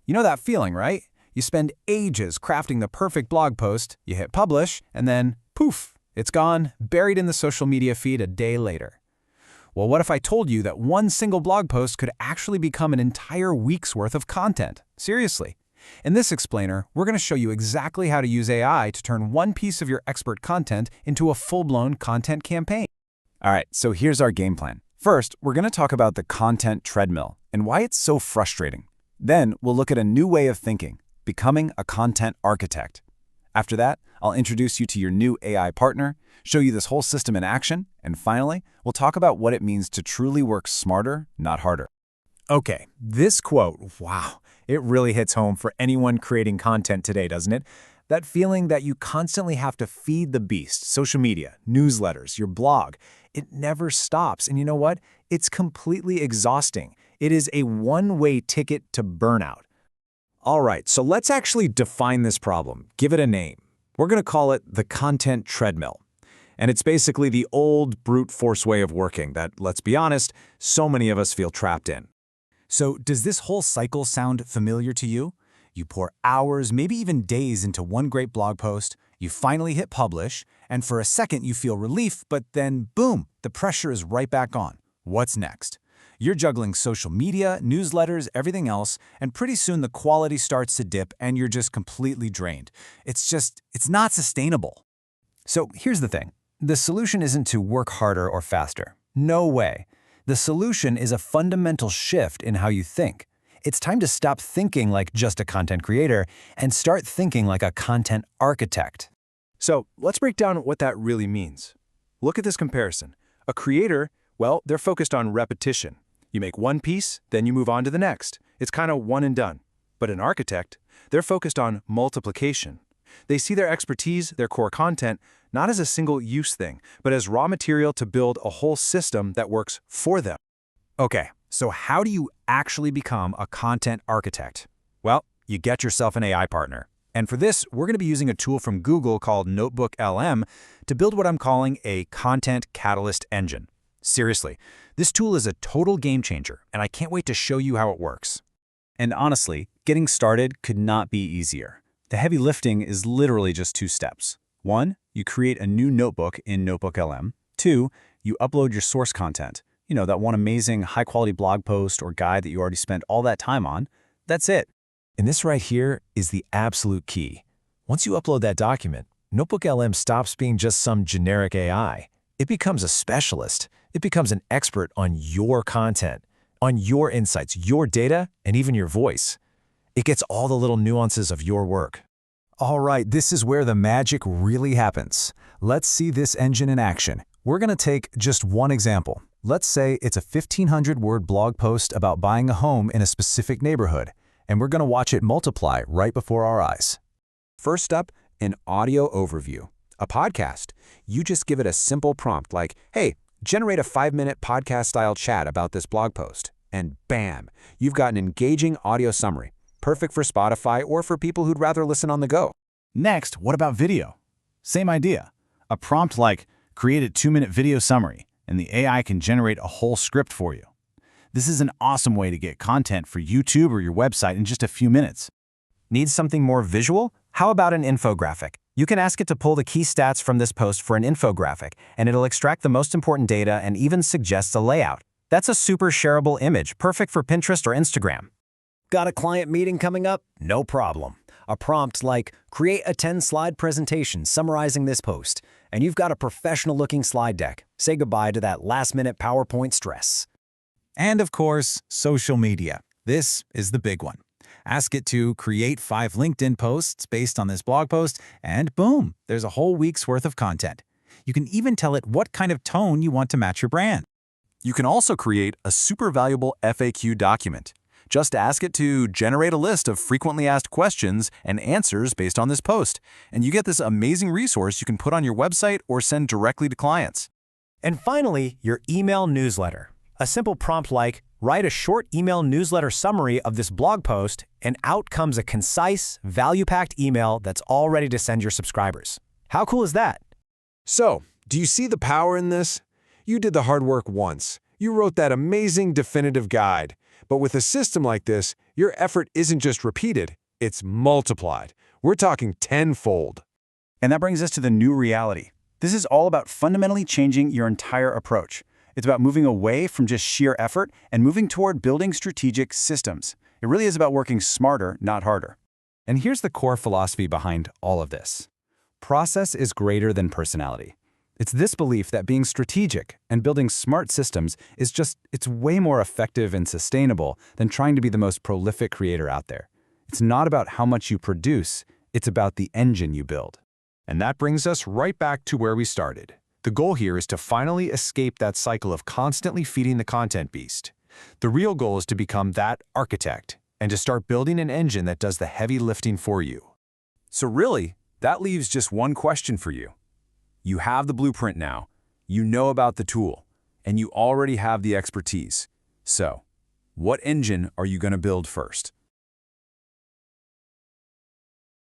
You know that feeling, right? You spend ages crafting the perfect blog post, you hit publish, and then, poof, it's gone, buried in the social media feed a day later. Well, what if I told you that one single blog post could actually become an entire week's worth of content? Seriously. In this explainer, we're going to show you exactly how to use AI to turn one piece of your expert content into a full-blown content campaign. All right, so here's our game plan. First, we're going to talk about the content treadmill and why it's so frustrating. Then, we'll look at a new way of thinking, becoming a content architect. After that, I'll introduce you to your new AI partner, show you this whole system in action, and finally, we'll talk about what it means to truly work smarter, not harder. Okay, this quote, wow, it really hits home for anyone creating content today, doesn't it? That feeling that you constantly have to feed the beast, social media, newsletters, your blog. It never stops, and you know what? It's completely exhausting. It is a one-way ticket to burnout. All right, so let's actually define this problem, give it a name. We're going to call it the content treadmill. And it's basically the old brute force way of working that, let's be honest, so many of us feel trapped in. So does this whole cycle sound familiar to you? You pour hours, maybe even days into one great blog post, you finally hit publish, and for a second you feel relief, but then boom, the pressure is right back on. What's next? You're juggling social media, newsletters, everything else, and pretty soon the quality starts to dip and you're just completely drained. It's not sustainable. So here's the thing. The solution isn't to work harder or faster. No way. The solution is a fundamental shift in how you think. It's time to stop thinking like just a content creator and start thinking like a content architect. So let's break down what that really means. Look at this comparison. A creator, well, they're focused on repetition. You make one piece, then you move on to the next. It's kind of one and done. But an architect, they're focused on multiplication. They see their expertise, their core content, not as a single-use thing, but as raw material to build a whole system that works for them. Okay, so how do you actually become a content architect? Well, you get yourself an AI partner. And for this, we're going to be using a tool from Google called NotebookLM to build what I'm calling a content catalyst engine. Seriously, this tool is a total game changer, and I can't wait to show you how it works. And honestly, getting started could not be easier. The heavy lifting is literally just 2 steps. 1, you create a new notebook in NotebookLM. 2, you upload your source content. You know, that one amazing high-quality blog post or guide that you already spent all that time on. That's it. And this right here is the absolute key. Once you upload that document, NotebookLM stops being just some generic AI. It becomes a specialist. It becomes an expert on your content, on your insights, your data, and even your voice. It gets all the little nuances of your work. All right, this is where the magic really happens. Let's see this engine in action. We're going to take just one example. Let's say it's a 1,500-word blog post about buying a home in a specific neighborhood, and we're going to watch it multiply right before our eyes. First up, an audio overview, a podcast. You just give it a simple prompt like, hey, generate a 5-minute podcast-style chat about this blog post. And bam, you've got an engaging audio summary, perfect for Spotify or for people who'd rather listen on the go. Next, what about video? Same idea. A prompt like, create a 2-minute video summary, and the AI can generate a whole script for you. This is an awesome way to get content for YouTube or your website in just a few minutes. Need something more visual? How about an infographic? You can ask it to pull the key stats from this post for an infographic, and it'll extract the most important data and even suggest a layout. That's a super shareable image, perfect for Pinterest or Instagram. Got a client meeting coming up? No problem. A prompt like, create a 10-slide presentation summarizing this post, and you've got a professional-looking slide deck. Say goodbye to that last-minute PowerPoint stress. And of course, social media. This is the big one. Ask it to create 5 LinkedIn posts based on this blog post, and boom, there's a whole week's worth of content. You can even tell it what kind of tone you want to match your brand. You can also create a super valuable FAQ document. Just ask it to generate a list of frequently asked questions and answers based on this post, and you get this amazing resource you can put on your website or send directly to clients. And finally, your email newsletter. A simple prompt like, write a short email newsletter summary of this blog post, and out comes a concise, value-packed email that's all ready to send your subscribers. How cool is that? So, do you see the power in this? You did the hard work once. You wrote that amazing definitive guide. But with a system like this, your effort isn't just repeated, it's multiplied. We're talking tenfold. And that brings us to the new reality. This is all about fundamentally changing your entire approach. It's about moving away from just sheer effort and moving toward building strategic systems. It really is about working smarter, not harder. And here's the core philosophy behind all of this. Process is greater than personality. It's this belief that being strategic and building smart systems it's way more effective and sustainable than trying to be the most prolific creator out there. It's not about how much you produce, it's about the engine you build. And that brings us right back to where we started. The goal here is to finally escape that cycle of constantly feeding the content beast. The real goal is to become that architect and to start building an engine that does the heavy lifting for you. So really, that leaves just one question for you. You have the blueprint now, you know about the tool, and you already have the expertise. So, what engine are you going to build first?